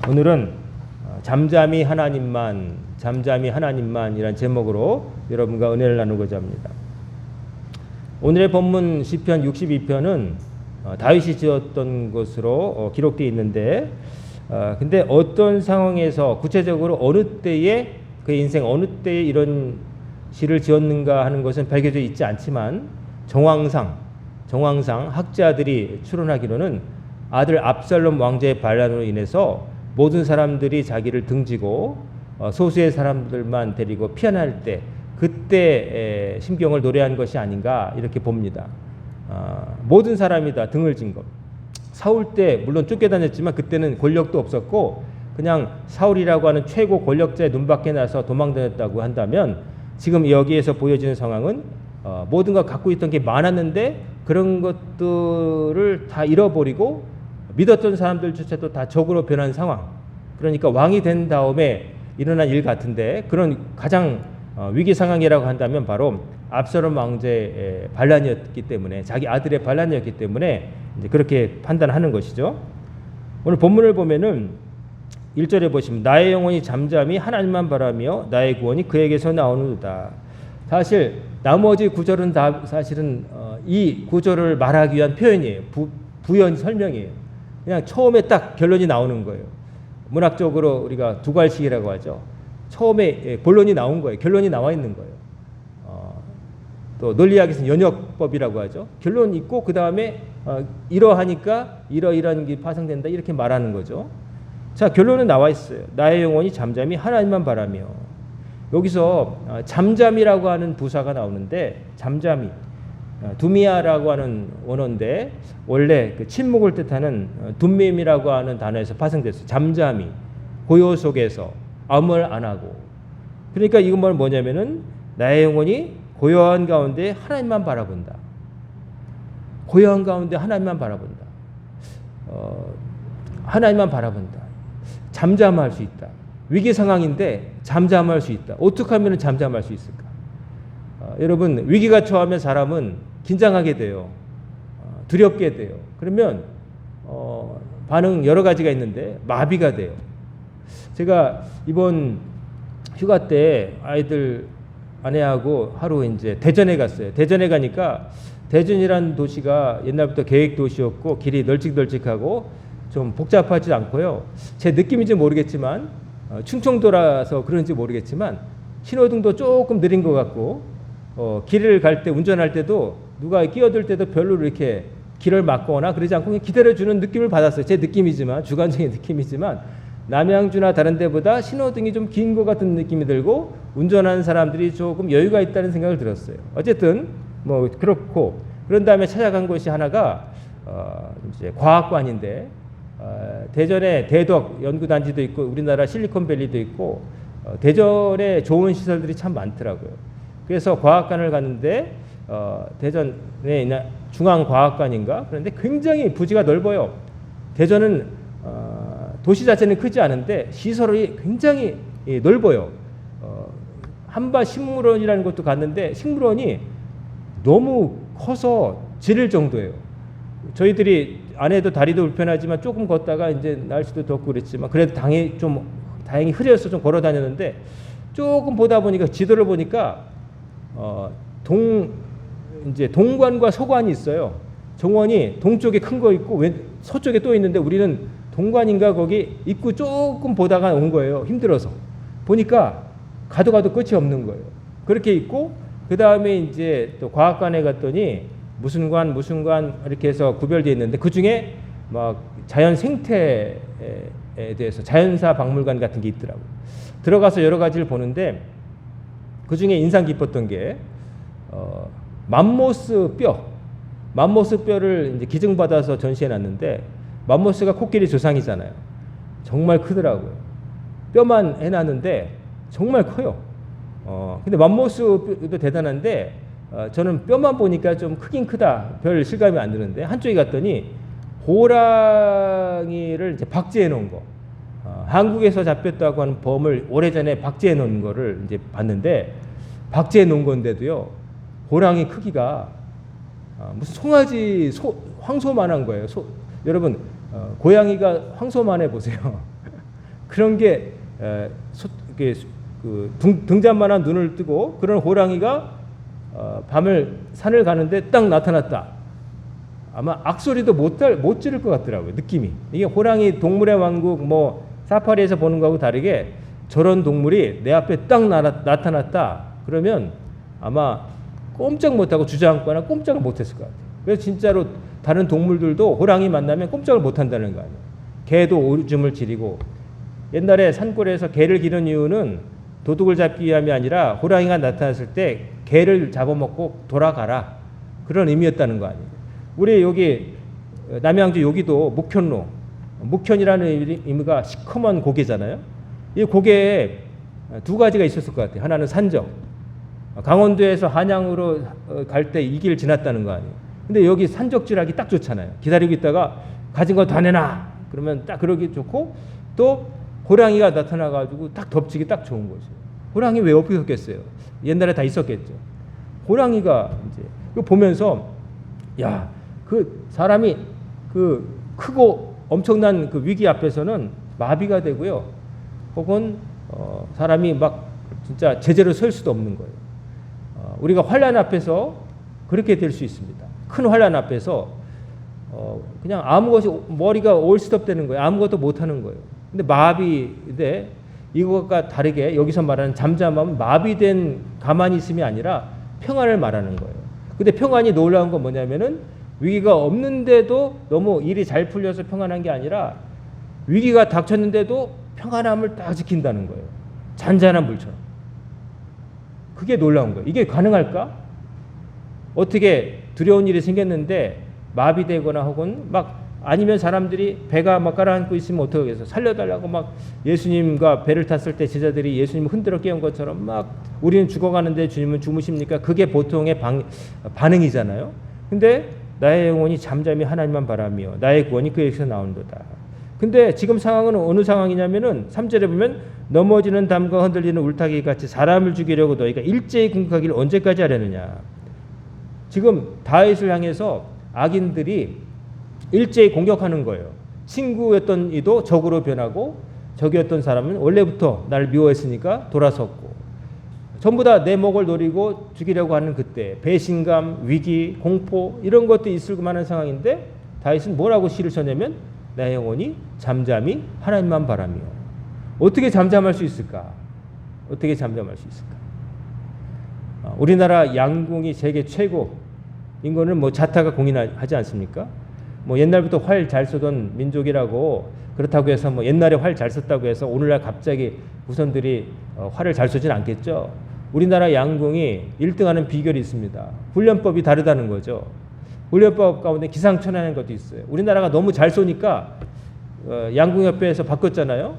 오늘은 잠잠히 하나님만이란 제목으로 여러분과 은혜를 나누고자 합니다. 오늘의 본문 시편 62편은 다윗이 지었던 것으로 기록되어 있는데, 근데 어떤 상황에서 구체적으로 어느 때에 그의 인생 어느 때에 이런 시를 지었는가 하는 것은 밝혀져 있지 않지만 정황상 학자들이 추론하기로는 아들 압살롬 왕자의 반란으로 인해서 모든 사람들이 자기를 등지고 소수의 사람들만 데리고 피한할 때 그때 심경을 노래한 것이 아닌가 이렇게 봅니다. 모든 사람이 다 등을 진 것. 사울 때 물론 쫓겨다녔지만 그때는 권력도 없었고 그냥 사울이라고 하는 최고 권력자의 눈밖에 나서 도망다녔다고 한다면 지금 여기에서 보여지는 상황은 모든 걸 갖고 있던 게 많았는데 그런 것들을 다 잃어버리고 믿었던 사람들조차도 다 적으로 변한 상황. 그러니까 왕이 된 다음에 일어난 일 같은데 그런 가장 위기 상황이라고 한다면 바로 압살롬 왕자의 반란이었기 때문에 자기 아들의 반란이었기 때문에 이제 그렇게 판단하는 것이죠. 오늘 본문을 보면은 1절에 보시면 나의 영혼이 잠잠히 하나님만 바라며 나의 구원이 그에게서 나오는도다. 사실 나머지 구절은 다 사실은 이 구절을 말하기 위한 표현이에요. 부연 설명이에요. 그냥 처음에 딱 결론이 나오는 거예요. 문학적으로 우리가 두괄식이라고 하죠. 처음에 본론이 나온 거예요. 결론이 나와 있는 거예요. 또 논리학에서는 연역법이라고 하죠. 결론 있고 그 다음에 이러하니까 이러이러한 게 파생된다 이렇게 말하는 거죠. 자, 결론은 나와 있어요. 나의 영혼이 잠잠히 하나님만 바라며. 여기서 잠잠이라고 하는 부사가 나오는데 잠잠히 두미아라고 하는 원어인데 원래 그 침묵을 뜻하는 둠밈이라고 하는 단어에서 파생됐어요. 잠잠히 고요 속에서 아무 말 안 하고. 그러니까 이건 뭐냐면은 나의 영혼이 고요한 가운데 하나님만 바라본다. 고요한 가운데 하나님만 바라본다. 하나님만 바라본다. 잠잠할 수 있다. 위기 상황인데 잠잠할 수 있다. 어떻게 하면 잠잠할 수 있을까? 여러분 위기가 처하면 사람은 긴장하게 돼요. 두렵게 돼요. 그러면 반응 여러 가지가 있는데 마비가 돼요. 제가 이번 휴가 때 아내하고 하루 이제 대전에 갔어요. 대전에 가니까 대전이라는 도시가 옛날부터 계획 도시였고 길이 널찍널찍하고 좀 복잡하지 않고요. 제 느낌인지 모르겠지만 충청도라서 그런지 모르겠지만 신호등도 조금 느린 것 같고 길을 갈 때 운전할 때도 누가 끼어들 때도 별로 이렇게 길을 막거나 그러지 않고 그냥 기다려주는 느낌을 받았어요. 제 느낌이지만 주관적인 느낌이지만 남양주나 다른 데보다 신호등이 좀 긴 것 같은 느낌이 들고 운전하는 사람들이 조금 여유가 있다는 생각을 들었어요. 어쨌든 뭐 그렇고 그런 다음에 찾아간 곳이 하나가 이제 과학관인데 대전에 대덕 연구단지도 있고 우리나라 실리콘밸리도 있고 대전에 좋은 시설들이 참 많더라고요. 그래서 과학관을 갔는데 대전에 있는 중앙과학관인가 그런데 굉장히 부지가 넓어요. 대전은 도시 자체는 크지 않은데 시설이 굉장히 넓어요. 한바 식물원이라는 것도 갔는데 식물원이 너무 커서 지릴 정도예요. 저희들이 아내도 다리도 불편하지만 조금 걷다가 이제 날씨도 덥고 그랬지만 그래도 다행히 흐려서 좀 걸어 다녔는데 조금 보다 보니까 지도를 보니까 이제 동관과 서관이 있어요. 정원이 동쪽에 큰 거 있고 서쪽에 또 있는데 우리는 동관인가 거기 입구 조금 보다가 온 거예요. 힘들어서 보니까 가도 끝이 없는 거예요. 그렇게 있고 그 다음에 이제 또 과학관에 갔더니 무슨 관 이렇게 해서 구별되어 있는데 그 중에 막 자연 생태에 대해서 자연사 박물관 같은 게 있더라고요. 들어가서 여러 가지를 보는데 그 중에 인상 깊었던 게 맘모스 뼈를 이제 기증받아서 전시해 놨는데 맘모스가 코끼리 조상이잖아요. 정말 크더라고요. 뼈만 해놨는데 정말 커요. 근데 맘모스도 대단한데 저는 뼈만 보니까 좀 크긴 크다. 별 실감이 안 드는데 한쪽에 갔더니 호랑이를 이제 박제해 놓은 거. 한국에서 잡혔다고 하는 범을 오래전에 박제해 놓은 거를 이제 봤는데 박제해 놓은 건데도요. 호랑이 크기가 무슨 송아지 황소만한 거예요. 여러분 고양이가 황소만해 보세요. 그런 게 등잔만한 눈을 뜨고 그런 호랑이가 밤을 산을 가는데 딱 나타났다. 아마 악소리도 못 지를 것 같더라고요. 느낌이. 이게 호랑이 동물의 왕국 뭐 사파리에서 보는 거하고 다르게 저런 동물이 내 앞에 딱 나타났다. 그러면 아마 꼼짝 못하고 주저앉거나 꼼짝을 못했을 것 같아요. 그래서 진짜로 다른 동물들도 호랑이 만나면 꼼짝을 못한다는 거 아니에요. 개도 오줌을 지리고 옛날에 산골에서 개를 기른 이유는 도둑을 잡기 위함이 아니라 호랑이가 나타났을 때 개를 잡아먹고 돌아가라. 그런 의미였다는 거 아니에요. 우리 여기 남양주 여기도 묵현로, 묵현이라는 의미가 시커먼 고개잖아요. 이 고개에 두 가지가 있었을 것 같아요. 하나는 산적, 강원도에서 한양으로 갈 때 이 길 지났다는 거 아니에요. 근데 여기 산적질하기 딱 좋잖아요. 기다리고 있다가 가진 거 다 내놔. 그러면 딱 그러기 좋고 또 호랑이가 나타나가지고 딱 덮치기 딱 좋은 거죠. 호랑이 왜 없었겠어요? 옛날에 다 있었겠죠. 호랑이가 이제 이거 보면서 야, 그 사람이 그 크고 엄청난 그 위기 앞에서는 마비가 되고요. 혹은 사람이 막 진짜 제대로 설 수도 없는 거예요. 우리가 환란 앞에서 그렇게 될 수 있습니다. 큰 환란 앞에서 그냥 아무것이 머리가 올스톱되는 거예요. 아무것도 못하는 거예요. 근데 마비돼 이것과 다르게 여기서 말하는 잠잠함은 마비된 가만히 있음이 아니라 평안을 말하는 거예요. 근데 평안이 놀라운 건 뭐냐면은 위기가 없는데도 너무 일이 잘 풀려서 평안한 게 아니라 위기가 닥쳤는데도 평안함을 딱 지킨다는 거예요. 잔잔한 물처럼. 그게 놀라운 거예요. 이게 가능할까? 어떻게 두려운 일이 생겼는데 마비되거나 혹은 막 아니면 사람들이 배가 막 가라앉고 있으면 어떻게 하겠어? 살려달라고 막 예수님과 배를 탔을 때 제자들이 예수님을 흔들어 깨운 것처럼 막 우리는 죽어가는데 주님은 주무십니까? 그게 보통의 반응이잖아요. 근데 나의 영혼이 잠잠히 하나님만 바라며 나의 구원이 그에게서 나온도다. 근데 지금 상황은 어느 상황이냐면은 3절에 보면 넘어지는 담과 흔들리는 울타기 같이 사람을 죽이려고 너희가 일제히 공격하기를 언제까지 하려느냐. 지금 다윗을 향해서 악인들이 일제히 공격하는 거예요. 친구였던 이도 적으로 변하고 적이었던 사람은 원래부터 나를 미워했으니까 돌아섰고 전부 다 내 목을 노리고 죽이려고 하는 그때 배신감, 위기, 공포 이런 것도 있을 만한 상황인데 다윗은 뭐라고 시를 썼냐면 내 영혼이 잠잠히 하나님만 바라며. 어떻게 잠잠할 수 있을까? 어떻게 잠잠할 수 있을까? 우리나라 양궁이 세계 최고인 거는 뭐 자타가 공인하지 않습니까? 뭐 옛날부터 활 잘 쏘던 민족이라고 그렇다고 해서 뭐 옛날에 활 잘 쐈다고 해서 오늘날 갑자기 후손들이 활을 잘 쏘진 않겠죠. 우리나라 양궁이 1등하는 비결이 있습니다. 훈련법이 다르다는 거죠. 훈련법 가운데 기상천외하는 것도 있어요. 우리나라가 너무 잘 쏘니까 양궁협회에서 바꿨잖아요.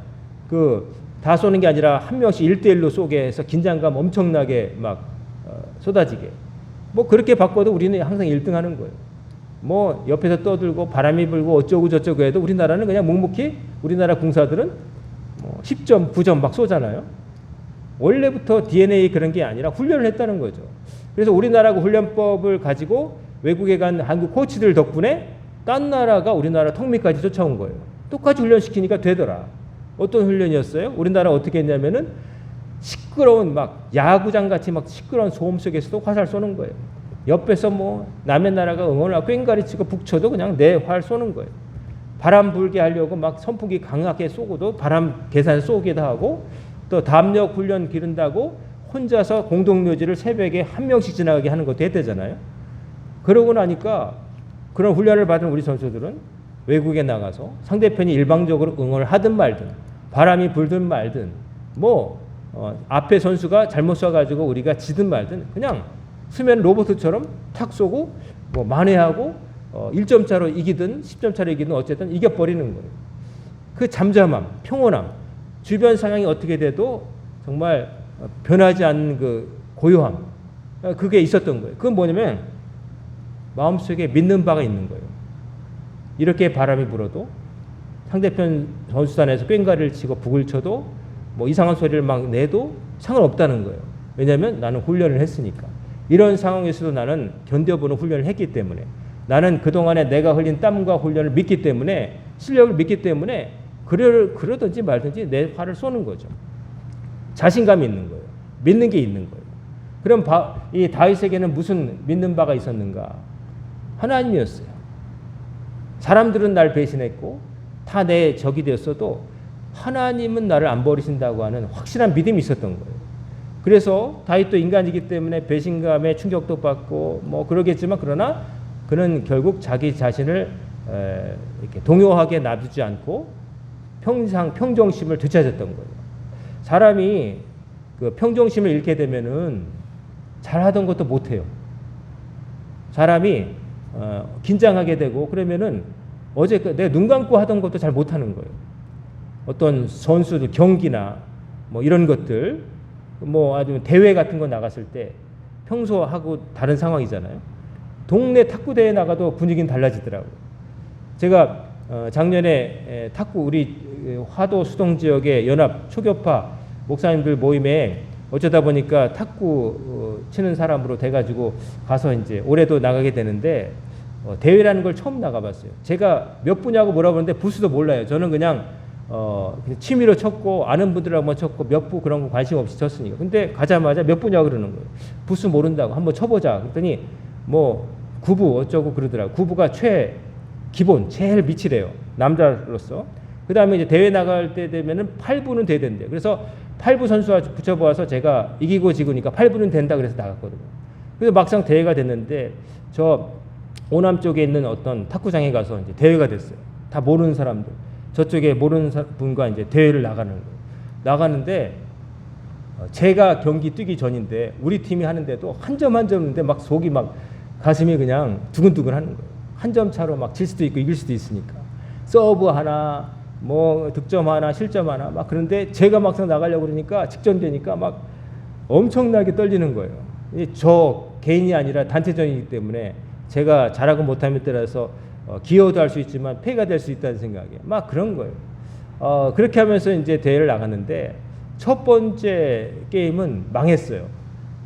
그 다 쏘는 게 아니라 한 명씩 1대1로 쏘게 해서 긴장감 엄청나게 막 쏟아지게. 뭐 그렇게 바꿔도 우리는 항상 1등 하는 거예요. 뭐 옆에서 떠들고 바람이 불고 어쩌고 저쩌고 해도 우리나라는 그냥 묵묵히 우리나라 궁사들은 뭐 10점, 9점 막 쏘잖아요. 원래부터 DNA 그런 게 아니라 훈련을 했다는 거죠. 그래서 우리나라가 훈련법을 가지고 외국에 간 한국 코치들 덕분에 딴 나라가 우리나라 턱밑까지 쫓아온 거예요. 똑같이 훈련시키니까 되더라. 어떤 훈련이었어요? 우리나라 어떻게 했냐면은 시끄러운 막 야구장 같이 막 시끄러운 소음 속에서도 화살 쏘는 거예요. 옆에서 뭐 남의 나라가 응원하고 꽹가리 치고 북쳐도 그냥 내 활 쏘는 거예요. 바람 불게 하려고 막 선풍기 강하게 쏘고도 바람 계산 쏘기도 하고 또 담력 훈련 기른다고 혼자서 공동묘지를 새벽에 한 명씩 지나가게 하는 것도 했대잖아요. 그러고 나니까 그런 훈련을 받은 우리 선수들은 외국에 나가서 상대편이 일방적으로 응원을 하든 말든 바람이 불든 말든 뭐 앞에 선수가 잘못 쏴가지고 우리가 지든 말든 그냥 수면 로봇처럼 탁 쏘고 뭐 만회하고 1점 차로 이기든 10점 차로 이기든 어쨌든 이겨버리는 거예요. 그 잠잠함, 평온함, 주변 상황이 어떻게 돼도 정말 변하지 않는 그 고요함, 그게 있었던 거예요. 그건 뭐냐면 마음속에 믿는 바가 있는 거예요. 이렇게 바람이 불어도 상대편 선수단에서 꽹가리를 치고 북을 쳐도 뭐 이상한 소리를 막 내도 상관없다는 거예요. 왜냐하면 나는 훈련을 했으니까. 이런 상황에서도 나는 견뎌보는 훈련을 했기 때문에 나는 그동안에 내가 흘린 땀과 훈련을 믿기 때문에 실력을 믿기 때문에 그러든지 말든지 내 화를 쏘는 거죠. 자신감이 있는 거예요. 믿는 게 있는 거예요. 그럼 이 다윗에게는 무슨 믿는 바가 있었는가? 하나님이었어요. 사람들은 날 배신했고 다 내 적이 되었어도 하나님은 나를 안 버리신다고 하는 확실한 믿음이 있었던 거예요. 그래서 다윗도 인간이기 때문에 배신감에 충격도 받고 뭐 그러겠지만 그러나 그는 결국 자기 자신을 이렇게 동요하게 놔두지 않고 평정심을 되찾았던 거예요. 사람이 그 평정심을 잃게 되면은 잘하던 것도 못해요. 사람이 긴장하게 되고 그러면은 어제 내가 눈 감고 하던 것도 잘 못하는 거예요. 어떤 선수들 경기나 뭐 이런 것들 뭐 아주 대회 같은 거 나갔을 때 평소하고 다른 상황이잖아요. 동네 탁구 대회 나가도 분위기는 달라지더라고요. 제가 작년에 탁구 우리 화도 수동 지역의 연합 초교파 목사님들 모임에 어쩌다 보니까 탁구 치는 사람으로 돼가지고 가서 이제 올해도 나가게 되는데 대회라는 걸 처음 나가봤어요. 제가 몇 부냐고 물어보는데 부수도 몰라요. 저는 그냥 취미로 쳤고 아는 분들하고 한번 쳤고 몇 부 그런 거 관심 없이 쳤으니까. 근데 가자마자 몇 부냐고 그러는 거예요. 부수 모른다고 한번 쳐보자. 그랬더니 뭐 9부 어쩌고 그러더라고요. 9부가 기본 제일 밑이래요. 남자로서. 그 다음에 이제 대회 나갈 때 되면은 8부는 돼야 된대요. 그래서 8부 선수와 붙여보아서 제가 이기고 지고니까 8부는 된다 그래서 나갔거든요. 그래서 막상 대회가 됐는데 저 오남 쪽에 있는 어떤 탁구장에 가서 이제 대회가 됐어요. 다 모르는 사람들. 저쪽에 모르는 분과 이제 대회를 나가는 거예요. 나가는데 제가 경기 뛰기 전인데 우리 팀이 하는데도 한 점 한 점인데 막 속이 막 가슴이 그냥 두근두근 하는 거예요. 한 점 차로 막 질 수도 있고 이길 수도 있으니까. 서브 하나, 뭐 득점 하나, 실점 하나 막 그런데 제가 막상 나가려고 그러니까 직전되니까 막 엄청나게 떨리는 거예요. 저 개인이 아니라 단체전이기 때문에 제가 잘하고 못함에 따라서 기여도 할 수 있지만 패가 될 수 있다는 생각에 막 그런 거예요. 그렇게 하면서 이제 대회를 나갔는데 첫 번째 게임은 망했어요.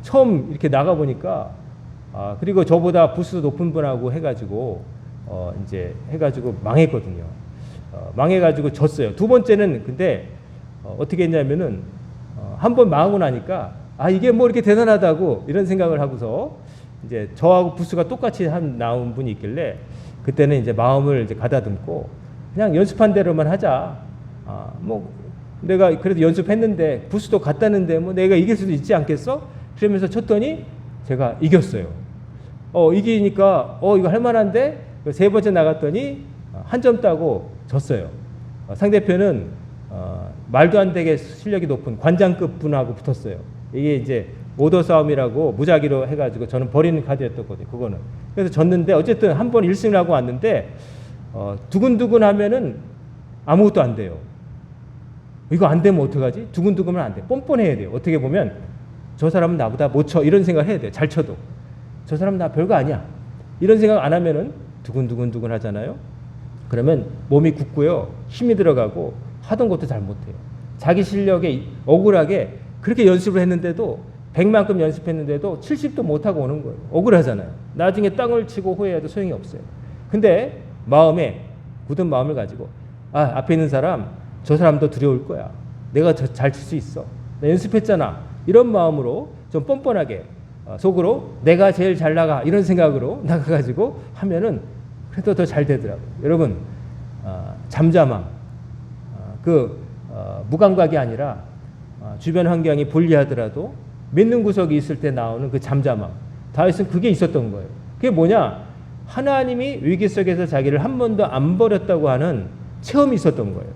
처음 이렇게 나가 보니까 그리고 저보다 부수 높은 분하고 해가지고 이제 해가지고 망했거든요. 망해가지고 졌어요. 두 번째는 근데 어떻게 했냐면은 한 번 망하고 나니까 이게 뭐 이렇게 대단하다고 이런 생각을 하고서 이제 저하고 부수가 똑같이 나온 분이 있길래 그때는 이제 마음을 이제 가다듬고 그냥 연습한 대로만 하자. 뭐 내가 그래도 연습했는데 부수도 갔다는데 뭐 내가 이길 수도 있지 않겠어? 그러면서 쳤더니 제가 이겼어요. 이기니까 이거 할 만한데 세 번째 나갔더니 한 점 따고 졌어요. 상대편은 말도 안 되게 실력이 높은 관장급 분하고 붙었어요. 이게 이제 오더 싸움이라고 무작위로 해가지고 저는 버리는 카드였거든요. 그거는. 그래서 졌는데 어쨌든 한 번 1승을 하고 왔는데 두근두근 하면은 아무것도 안 돼요. 이거 안 되면 어떡하지? 두근두근은 안 돼. 뻔뻔해야 돼요. 어떻게 보면 저 사람은 나보다 못 쳐. 이런 생각을 해야 돼요. 잘 쳐도. 저 사람은 나 별거 아니야. 이런 생각 안 하면은 두근두근 하잖아요. 그러면 몸이 굳고요. 힘이 들어가고 하던 것도 잘 못해요. 자기 실력에 억울하게 그렇게 연습을 했는데도 100만큼 연습했는데도 70도 못하고 오는 거예요. 억울하잖아요. 나중에 땅을 치고 후회해도 소용이 없어요. 근데 마음에 굳은 마음을 가지고 앞에 있는 사람 저 사람도 두려울 거야. 내가 잘 칠 수 있어. 나 연습했잖아. 이런 마음으로 좀 뻔뻔하게 속으로 내가 제일 잘 나가 이런 생각으로 나가가지고 하면은 그래도 더 잘 되더라고요. 여러분 잠잠함 무감각이 아니라 주변 환경이 불리하더라도 믿는 구석이 있을 때 나오는 그 잠잠함. 다윗은 그게 있었던 거예요. 그게 뭐냐? 하나님이 위기 속에서 자기를 한 번도 안 버렸다고 하는 체험이 있었던 거예요.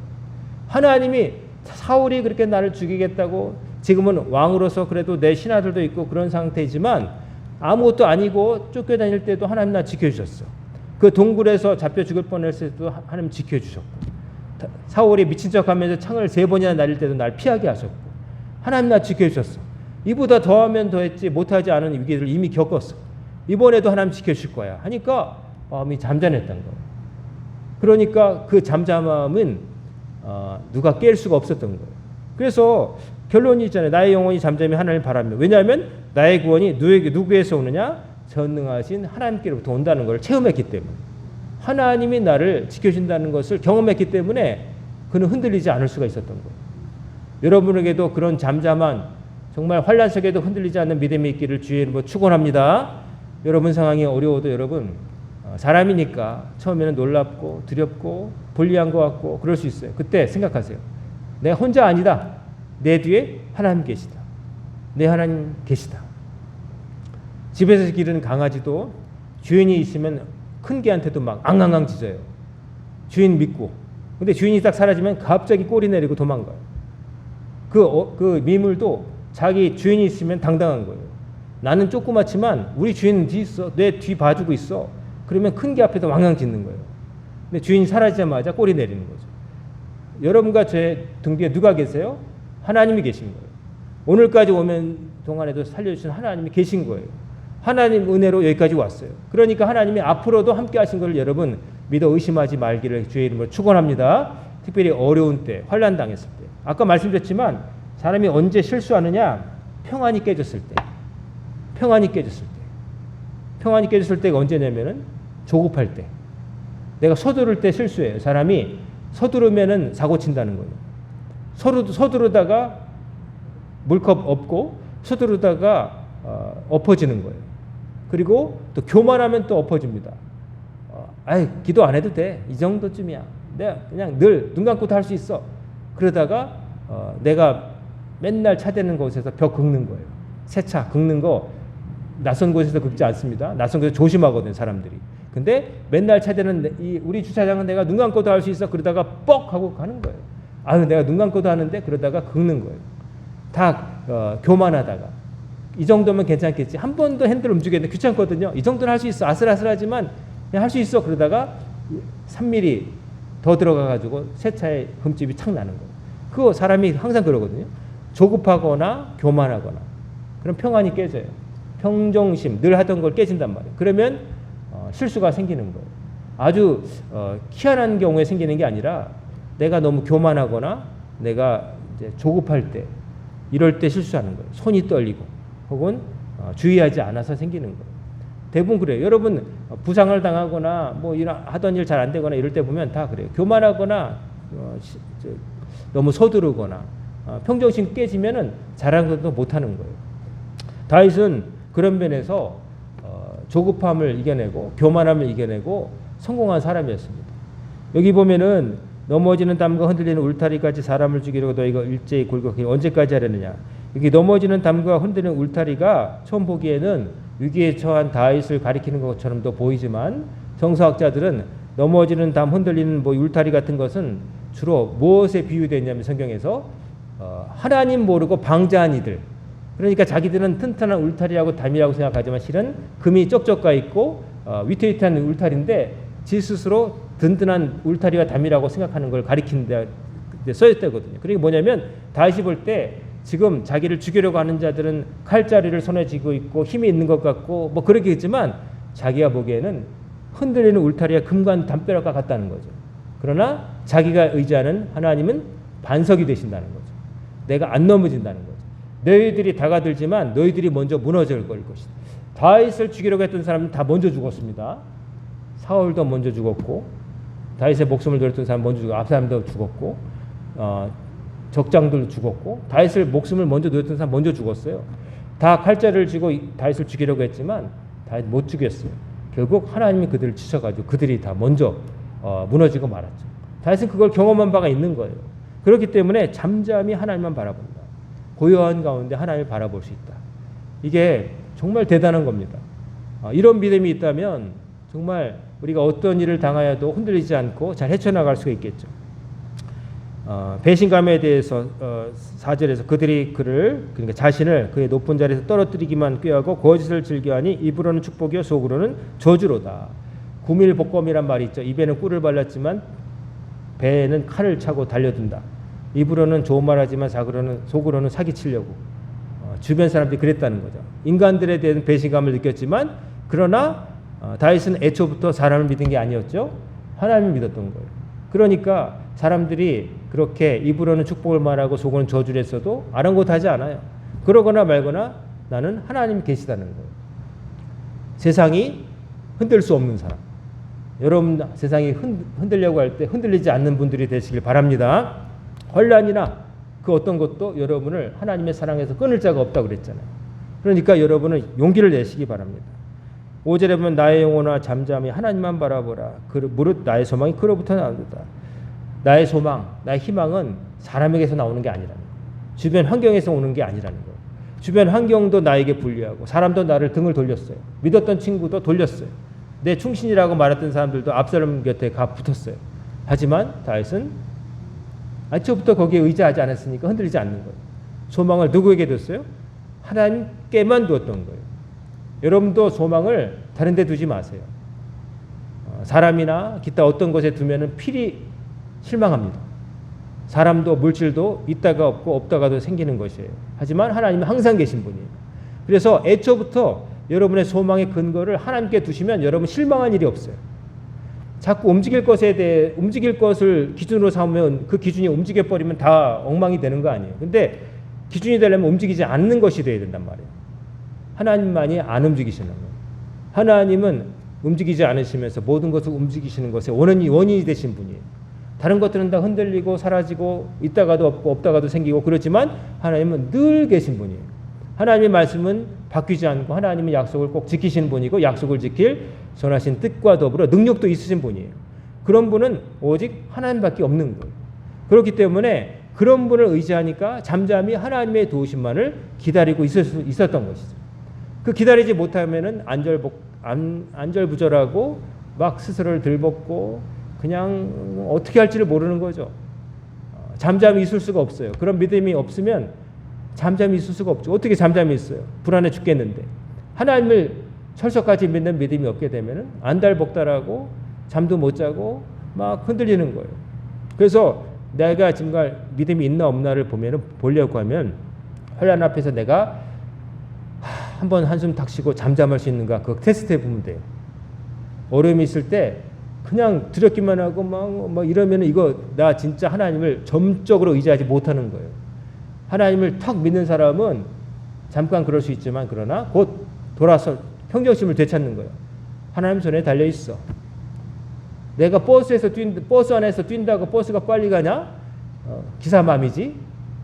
하나님이 사울이 그렇게 나를 죽이겠다고 지금은 왕으로서 그래도 내 신하들도 있고 그런 상태이지만 아무것도 아니고 쫓겨다닐 때도 하나님 나 지켜주셨어. 그 동굴에서 잡혀 죽을 뻔했을 때도 하나님 지켜주셨고 사울이 미친 척하면서 창을 3번이나 날릴 때도 날 피하게 하셨고 하나님 나 지켜주셨어. 이보다 더하면 더했지 못하지 않은 위기를 이미 겪었어. 이번에도 하나님 지켜줄 거야 하니까 마음이 잠잠했던 거예요. 그러니까 그 잠잠함은 누가 깰 수가 없었던 거예요. 그래서 결론이 있잖아요. 나의 영혼이 잠잠히 하나님을 바라며. 왜냐하면 나의 구원이 누구에서 오느냐? 전능하신 하나님께로부터 온다는 걸 체험했기 때문에 하나님이 나를 지켜준다는 것을 경험했기 때문에 그는 흔들리지 않을 수가 있었던 거예요. 여러분에게도 그런 잠잠한 정말 환란 속에도 흔들리지 않는 믿음이 있기를 주의 이름으로 축원합니다. 여러분 상황이 어려워도 여러분 사람이니까 처음에는 놀랍고 두렵고 불리한 것 같고 그럴 수 있어요. 그때 생각하세요. 내가 혼자 아니다. 내 뒤에 하나님 계시다. 내 하나님 계시다. 집에서 기르는 강아지도 주인이 있으면 큰 개한테도 막 앙앙앙 짖어요. 주인 믿고. 근데 주인이 딱 사라지면 갑자기 꼬리 내리고 도망가요. 그 미물도 자기 주인이 있으면 당당한 거예요. 나는 조그맣지만 우리 주인은 뒤 있어. 내 뒤 봐주고 있어. 그러면 큰 개 앞에서 왕왕 짖는 거예요. 근데 주인이 사라지자마자 꼬리 내리는 거죠. 여러분과 제 등 뒤에 누가 계세요? 하나님이 계신 거예요. 오늘까지 오면 동안에도 살려주신 하나님이 계신 거예요. 하나님 은혜로 여기까지 왔어요. 그러니까 하나님이 앞으로도 함께 하신 것을 여러분 믿어 의심하지 말기를 주의 이름으로 축원합니다. 특별히 어려운 때, 환난 당했을 때. 아까 말씀드렸지만 사람이 언제 실수하느냐? 평안이 깨졌을 때. 평안이 깨졌을 때. 평안이 깨졌을 때가 언제냐면은 조급할 때. 내가 서두를 때 실수해요. 사람이 서두르면은 사고 친다는 거예요. 서두르다가 물컵 엎고 서두르다가 엎어지는 거예요. 그리고 또 교만하면 또 엎어집니다. 기도 안 해도 돼. 이 정도쯤이야. 내가 그냥 늘 눈 감고도 할 수 있어. 그러다가 내가 맨날 차대는 곳에서 벽 긁는 거예요. 세차 긁는 거 낯선 곳에서 긁지 않습니다. 낯선 곳에서 조심하거든요, 사람들이. 근데 맨날 차대는 우리 주차장은 내가 눈 감고도 할 수 있어. 그러다가 뻑 하고 가는 거예요. 내가 눈 감고도 하는데 그러다가 긁는 거예요. 다 교만하다가 이 정도면 괜찮겠지. 한 번도 핸들 움직이는데 귀찮거든요. 이 정도는 할 수 있어. 아슬아슬하지만 그냥 할 수 있어. 그러다가 3mm 더 들어가가지고 세차에 흠집이 착 나는 거예요. 그거 사람이 항상 그러거든요. 조급하거나 교만하거나 그럼 평안이 깨져요. 평정심 늘 하던 걸 깨진단 말이에요. 그러면 실수가 생기는 거예요. 아주 희한한 경우에 생기는 게 아니라 내가 너무 교만하거나 내가 이제 조급할 때 이럴 때 실수하는 거예요. 손이 떨리고 혹은 주의하지 않아서 생기는 거예요. 대부분 그래요. 여러분 부상을 당하거나 뭐 이런 하던 일 잘 안 되거나 이럴 때 보면 다 그래요. 교만하거나 너무 서두르거나 평정심 깨지면은 잘하는 것도 못하는 거예요. 다윗은 그런 면에서 조급함을 이겨내고 교만함을 이겨내고 성공한 사람이었습니다. 여기 보면은 넘어지는 담과 흔들리는 울타리까지 사람을 죽이려고 너희가 일제히 굴곡해 언제까지 하려느냐. 여기 넘어지는 담과 흔들리는 울타리가 처음 보기에는 위기에 처한 다윗을 가리키는 것처럼도 보이지만 성서학자들은 넘어지는 담 흔들리는 뭐 울타리 같은 것은 주로 무엇에 비유되냐면 성경에서 하나님 모르고 방자한 이들, 그러니까 자기들은 튼튼한 울타리라고 담이라고 생각하지만 실은 금이 쩍쩍 가 있고 위태위태한 울타리인데 지 스스로 든든한 울타리와 담이라고 생각하는 걸 가리키는 데 써있다거든요. 그러니까 뭐냐면 다윗이 볼 때 지금 자기를 죽이려고 하는 자들은 칼자루를 손에 쥐고 있고 힘이 있는 것 같고 뭐 그러겠지만 자기가 보기에는 흔들리는 울타리가 금관 담벼락과 같다는 거죠. 그러나 자기가 의지하는 하나님은 반석이 되신다는 거죠. 내가 안 넘어진다는 거죠. 너희들이 다가들지만 너희들이 먼저 무너질 것이다. 다윗을 죽이려고 했던 사람은 다 먼저 죽었습니다. 사울도 먼저 죽었고 다윗의 목숨을 노렸던 사람 먼저 죽었고 압살롬도 죽었고 적장들도 죽었고 다윗을 목숨을 먼저 노렸던 사람 먼저 죽었어요. 다 칼자를 쥐고 다윗을 죽이려고 했지만 다윗 못 죽였어요. 결국 하나님이 그들을 치셔가지고 그들이 다 먼저 무너지고 말았죠. 다윗은 그걸 경험한 바가 있는 거예요. 그렇기 때문에 잠잠히 하나님만 바라본다. 고요한 가운데 하나님을 바라볼 수 있다. 이게 정말 대단한 겁니다. 이런 믿음이 있다면 정말 우리가 어떤 일을 당하여도 흔들리지 않고 잘 헤쳐나갈 수가 있겠죠. 배신감에 대해서 4절에서 그들이 그러니까 자신을 그의 높은 자리에서 떨어뜨리기만 꾀하고 거짓을 즐겨하니 입으로는 축복이요 속으로는 저주로다. 구밀복검이란 말이 있죠. 입에는 꿀을 발랐지만 배에는 칼을 차고 달려든다. 입으로는 좋은 말 하지만 속으로는 사기치려고. 주변 사람들이 그랬다는 거죠. 인간들에 대한 배신감을 느꼈지만 그러나 다윗은 애초부터 사람을 믿은 게 아니었죠. 하나님을 믿었던 거예요. 그러니까 사람들이 그렇게 입으로는 축복을 말하고 속으로는 저주를 했어도 아랑곳하지 않아요. 그러거나 말거나 나는 하나님이 계시다는 거예요. 세상이 흔들 수 없는 사람. 여러분 세상이 흔들려고 할 때 흔들리지 않는 분들이 되시길 바랍니다. 혼란이나 그 어떤 것도 여러분을 하나님의 사랑에서 끊을 자가 없다고 그랬잖아요. 그러니까 여러분은 용기를 내시기 바랍니다. 5절에 보면 나의 영혼아 잠잠히 하나님만 바라보라. 무릇 나의 소망이 그로부터 나온다. 나의 소망, 나의 희망은 사람에게서 나오는 게 아니라는 거예요. 주변 환경에서 오는 게 아니라는 거예요. 주변 환경도 나에게 불리하고 사람도 나를 등을 돌렸어요. 믿었던 친구도 돌렸어요. 내 충신이라고 말했던 사람들도 압살롬 곁에 가 붙었어요. 하지만 다윗은 애초부터 거기에 의지하지 않았으니까 흔들리지 않는 거예요. 소망을 누구에게 뒀어요? 하나님께만 두었던 거예요. 여러분도 소망을 다른 데 두지 마세요. 사람이나 기타 어떤 것에 두면은 필히 실망합니다. 사람도 물질도 있다가 없고 없다가도 생기는 것이에요. 하지만 하나님은 항상 계신 분이에요. 그래서 애초부터 여러분의 소망의 근거를 하나님께 두시면 여러분 실망할 일이 없어요. 자꾸 움직일 것에 대해 움직일 것을 기준으로 삼으면 그 기준이 움직여 버리면 다 엉망이 되는 거 아니에요. 근데 기준이 되려면 움직이지 않는 것이 돼야 된단 말이에요. 하나님만이 안 움직이시는 거예요. 하나님은 움직이지 않으시면서 모든 것을 움직이시는 것에 원인이 되신 분이에요. 다른 것들은 다 흔들리고 사라지고 있다가도 없고 없다가도 생기고 그렇지만 하나님은 늘 계신 분이에요. 하나님의 말씀은 바뀌지 않고 하나님의 약속을 꼭 지키시는 분이고 약속을 지킬 선하신 뜻과 더불어 능력도 있으신 분이에요. 그런 분은 오직 하나님밖에 없는 거예요. 그렇기 때문에 그런 분을 의지하니까 잠잠히 하나님의 도우심만을 기다리고 있었던 것이죠. 그 기다리지 못하면은 안절부절하고 막 스스로를 들벗고 그냥 어떻게 할지를 모르는 거죠. 잠잠히 있을 수가 없어요. 그런 믿음이 없으면 잠잠히 있을 수가 없죠. 어떻게 잠잠히 있어요? 불안해 죽겠는데. 하나님을 철석같이 믿는 믿음이 없게 되면은 안달복달하고 잠도 못 자고 막 흔들리는 거예요. 그래서 내가 정말 믿음이 있나 없나를 보려고 하면 혼란 앞에서 내가 한번 한숨 탁 쉬고 잠잠할 수 있는가 그거 테스트해 보면 돼요. 어려움이 있을 때 그냥 두렵기만 하고 막 이러면 이거 나 진짜 하나님을 점적으로 의지하지 못하는 거예요. 하나님을 탁 믿는 사람은 잠깐 그럴 수 있지만 그러나 곧 돌아서 평정심을 되찾는 거예요. 하나님 손에 달려 있어. 내가 버스 안에서 뛴다고 버스가 빨리 가냐? 기사 마음이지.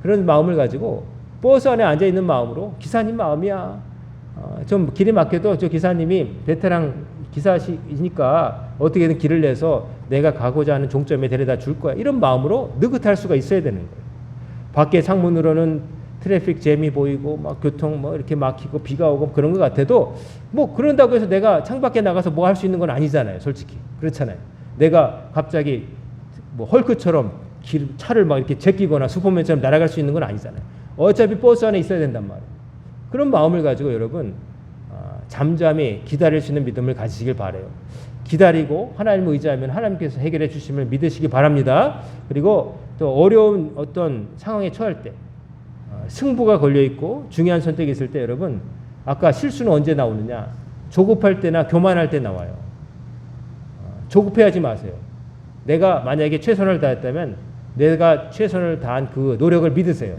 그런 마음을 가지고 버스 안에 앉아 있는 마음으로 기사님 마음이야. 좀 길이 막혀도 저 기사님이 베테랑 기사시니까 어떻게든 길을 내서 내가 가고자 하는 종점에 데려다 줄 거야. 이런 마음으로 느긋할 수가 있어야 되는 거예요. 밖에 창문으로는 트래픽 잼이 보이고 막 교통 뭐 이렇게 막히고 비가 오고 그런 것 같아도 뭐 그런다고 해서 내가 창밖에 나가서 뭐 할 수 있는 건 아니잖아요. 솔직히. 그렇잖아요. 내가 갑자기 뭐 헐크처럼 차를 막 이렇게 제끼거나 슈퍼맨처럼 날아갈 수 있는 건 아니잖아요. 어차피 버스 안에 있어야 된단 말이에요. 그런 마음을 가지고 여러분 잠잠히 기다릴 수 있는 믿음을 가지시길 바라요. 기다리고 하나님을 의지하면 하나님께서 해결해 주심을 믿으시기 바랍니다. 그리고 또 어려운 어떤 상황에 처할 때 승부가 걸려있고 중요한 선택이 있을 때 여러분 아까 실수는 언제 나오느냐? 조급할 때나 교만할 때 나와요. 조급해하지 마세요. 내가 만약에 최선을 다했다면 내가 최선을 다한 그 노력을 믿으세요.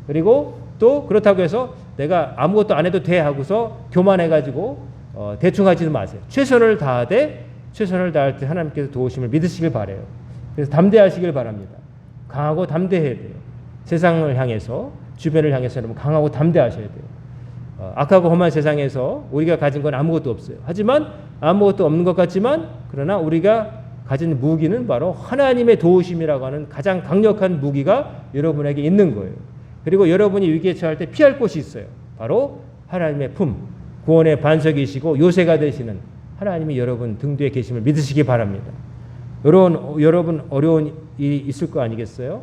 그리고 또 그렇다고 해서 내가 아무것도 안 해도 돼 하고서 교만해가지고 대충 하지는 마세요. 최선을 다하되 최선을 다할 때 하나님께서 도우심을 믿으시길 바라요. 그래서 담대하시길 바랍니다. 강하고 담대해야 돼요. 세상을 향해서 주변을 향해서 여러분 강하고 담대하셔야 돼요. 악하고 험한 세상에서 우리가 가진 건 아무것도 없어요. 하지만 아무것도 없는 것 같지만 그러나 우리가 가진 무기는 바로 하나님의 도우심이라고 하는 가장 강력한 무기가 여러분에게 있는 거예요. 그리고 여러분이 위기에 처할 때 피할 곳이 있어요. 바로 하나님의 품, 구원의 반석이시고 요새가 되시는 하나님이 여러분 등 뒤에 계심을 믿으시기 바랍니다. 여러분 어려운 일이 있을 거 아니겠어요?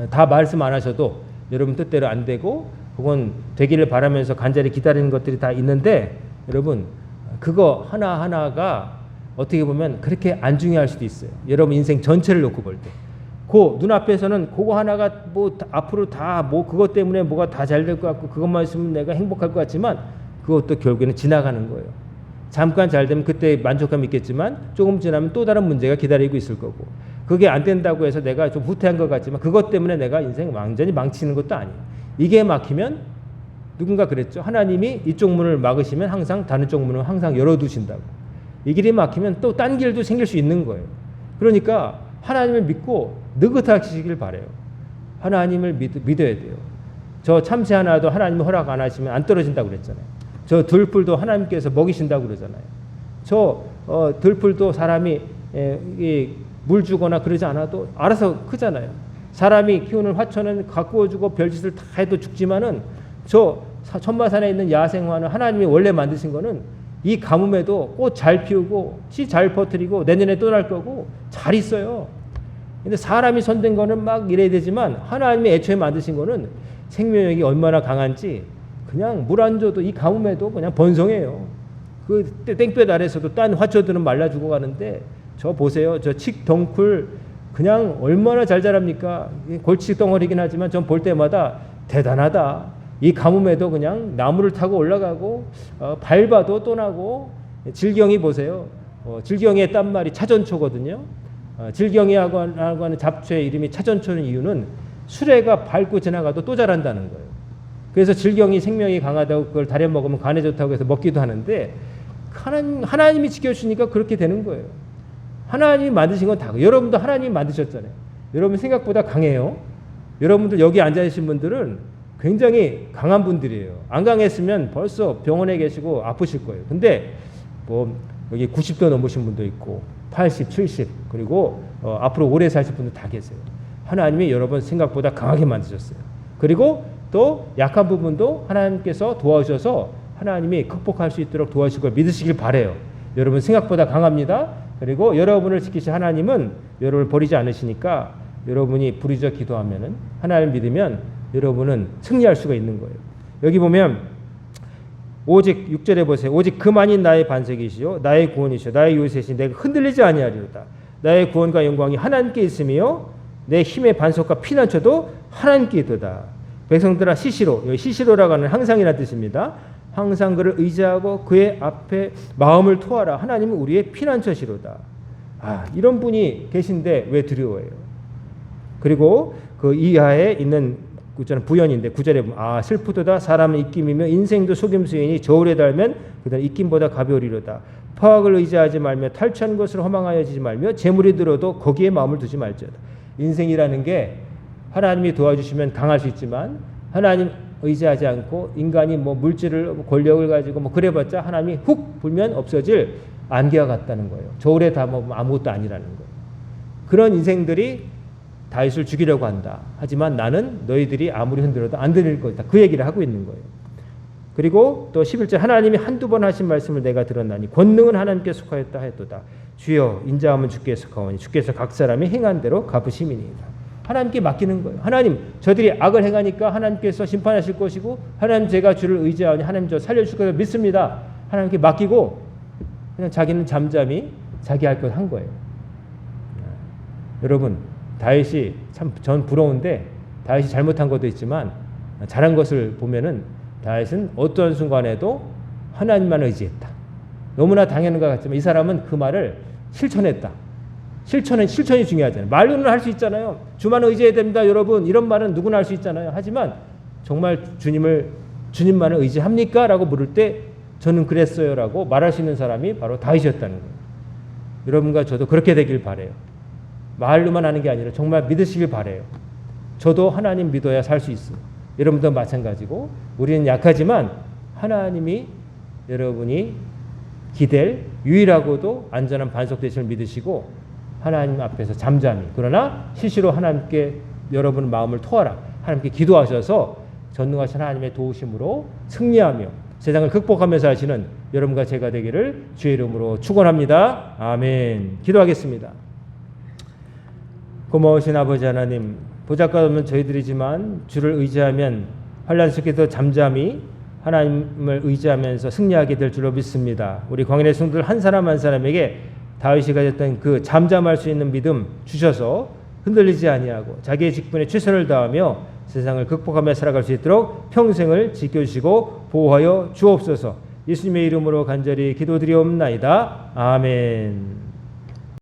다 말씀 안 하셔도 여러분 뜻대로 안 되고 그건 되기를 바라면서 간절히 기다리는 것들이 다 있는데 여러분 그거 하나하나가 어떻게 보면 그렇게 안 중요할 수도 있어요. 여러분 인생 전체를 놓고 볼 때. 그 눈앞에서는 그거 하나가 뭐 앞으로 다 뭐 그것 때문에 뭐가 다 잘 될 것 같고 그것만 있으면 내가 행복할 것 같지만 그것도 결국에는 지나가는 거예요. 잠깐 잘 되면 그때 만족감이 있겠지만 조금 지나면 또 다른 문제가 기다리고 있을 거고 그게 안 된다고 해서 내가 좀 후퇴한 것 같지만 그것 때문에 내가 인생 완전히 망치는 것도 아니에요. 이게 막히면 누군가 그랬죠. 하나님이 이쪽 문을 막으시면 항상 다른 쪽 문을 항상 열어두신다고. 이 길이 막히면 또 딴 길도 생길 수 있는 거예요. 그러니까 하나님을 믿고 느긋하시길 바래요. 하나님을 믿어야 돼요. 저 참새 하나도 하나님이 허락 안 하시면 안 떨어진다고 그랬잖아요. 저 들풀도 하나님께서 먹이신다고 그러잖아요. 저 들풀도 사람이 물 주거나 그러지 않아도 알아서 크잖아요. 사람이 키우는 화초는 가꾸어 주고 별짓을 다 해도 죽지만은 저 천마산에 있는 야생화는 하나님이 원래 만드신 거는 이 가뭄에도 꽃 잘 피우고 씨 잘 퍼뜨리고 내년에 또 날 거고 잘 있어요. 근데 사람이 손댄 거는 막 이래야 되지만 하나님이 애초에 만드신 거는 생명력이 얼마나 강한지 그냥 물 안 줘도 이 가뭄에도 그냥 번성해요. 그 땡볕 아래서도 딴 화초들은 말라 죽어가는데 저 보세요. 저 칡덩쿨 그냥 얼마나 잘 자랍니까? 골치 덩어리긴 하지만 전 볼 때마다 대단하다. 이 가뭄에도 그냥 나무를 타고 올라가고 밟아도 또 나고. 질경이 보세요. 질경의 딴말이 차전초거든요. 질경이하고 하는 잡초의 이름이 차전초는 이유는 수레가 밟고 지나가도 또 자란다는 거예요. 그래서 질경이 생명이 강하다고 그걸 달여 먹으면 간에 좋다고 해서 먹기도 하는데 하나님이 지켜주시니까 그렇게 되는 거예요. 하나님이 만드신 건 다 여러분도 하나님이 만드셨잖아요. 여러분 생각보다 강해요. 여러분들 여기 앉아계신 분들은 굉장히 강한 분들이에요. 안 강했으면 벌써 병원에 계시고 아프실 거예요. 근데 뭐 여기 90도 넘으신 분도 있고 80, 70 그리고 앞으로 오래 사실 분들 다 계세요. 하나님이 여러분 생각보다 강하게 만드셨어요. 그리고 또 약한 부분도 하나님께서 도와주셔서 하나님이 극복할 수 있도록 도와주실 걸 믿으시길 바래요. 여러분 생각보다 강합니다. 그리고 여러분을 지키신 하나님은 여러분을 버리지 않으시니까 여러분이 부르짖어 기도하면은 하나님을 믿으면 여러분은 승리할 수가 있는 거예요. 여기 보면 오직 6절에 보세요. 오직 그만이 나의 반석이시요 나의 구원이시요 나의 요새시니 내가 흔들리지 아니하리로다. 나의 구원과 영광이 하나님께 있으며 내 힘의 반석과 피난처도 하나님께 있도다. 백성들아 시시로, 여기 시시로라고 하는 항상이라는 뜻입니다. 항상 그를 의지하고 그의 앞에 마음을 토하라. 하나님은 우리의 피난처시로다. 이런 분이 계신데 왜 두려워해요? 그리고 그 이하에 있는 부연인데 9절에 보면 슬프도다 사람은 입김이며 인생도 속임수이니 저울에 달면 그다음 입김보다 가벼우리로다. 포악을 의지하지 말며 탈취한 것을 허망하여지지 말며 재물이 들어도 거기에 마음을 두지 말지어다. 인생이라는 게 하나님이 도와주시면 강할 수 있지만 하나님 의지하지 않고 인간이 뭐 물질을 권력을 가지고 뭐 그래봤자 하나님이 훅 불면 없어질 안개와 같다는 거예요. 저울에 담으면 아무것도 아니라는 거예요. 그런 인생들이 다윗을 죽이려고 한다. 하지만 나는 너희들이 아무리 흔들어도 안 들릴 것이다. 그 얘기를 하고 있는 거예요. 그리고 또 11절 하나님이 한두 번 하신 말씀을 내가 들었나니 권능은 하나님께 속하였다 하였도다. 주여 인자함은 주께 속하오니 주께서 각 사람이 행한 대로 갚으심이니이다. 하나님께 맡기는 거예요. 하나님 저들이 악을 행하니까 하나님께서 심판하실 것이고 하나님 제가 주를 의지하니 하나님 저 살려주실 것을 믿습니다. 하나님께 맡기고 그냥 자기는 잠잠히 자기 할 것 한 거예요. 여러분 다윗이 참 전 부러운데 다윗이 잘못한 것도 있지만 잘한 것을 보면은 다윗은 어떤 순간에도 하나님만 의지했다. 너무나 당연한 것 같지만 이 사람은 그 말을 실천했다. 실천이 중요하잖아요. 말로는 할 수 있잖아요. 주만 의지해야 됩니다, 여러분. 이런 말은 누구나 할 수 있잖아요. 하지만 정말 주님만을 의지합니까? 라고 물을 때 저는 그랬어요라고 말할 수 있는 사람이 바로 다윗이었다는 거예요. 여러분과 저도 그렇게 되길 바래요. 말로만 하는 게 아니라 정말 믿으시길 바래요. 저도 하나님 믿어야 살 수 있어요. 여러분도 마찬가지고 우리는 약하지만 하나님이 여러분이 기댈 유일하고도 안전한 반석 되심을 믿으시고 하나님 앞에서 잠잠히 그러나 실시로 하나님께 여러분 마음을 토하라. 하나님께 기도하셔서 전능하신 하나님의 도우심으로 승리하며 세상을 극복하면서 하시는 여러분과 제가 되기를 주의 이름으로 축원합니다. 아멘. 기도하겠습니다. 고마우신 아버지 하나님, 보잘것없는 저희들이지만 주를 의지하면 환난 속에서 잠잠히 하나님을 의지하면서 승리하게 될 줄로 믿습니다. 우리 광인의 성도들 한 사람 한 사람에게 다윗이 가졌던 그 잠잠할 수 있는 믿음 주셔서 흔들리지 아니하고 자기의 직분에 최선을 다하며 세상을 극복하며 살아갈 수 있도록 평생을 지켜주시고 보호하여 주옵소서. 예수님의 이름으로 간절히 기도드리옵나이다. 아멘.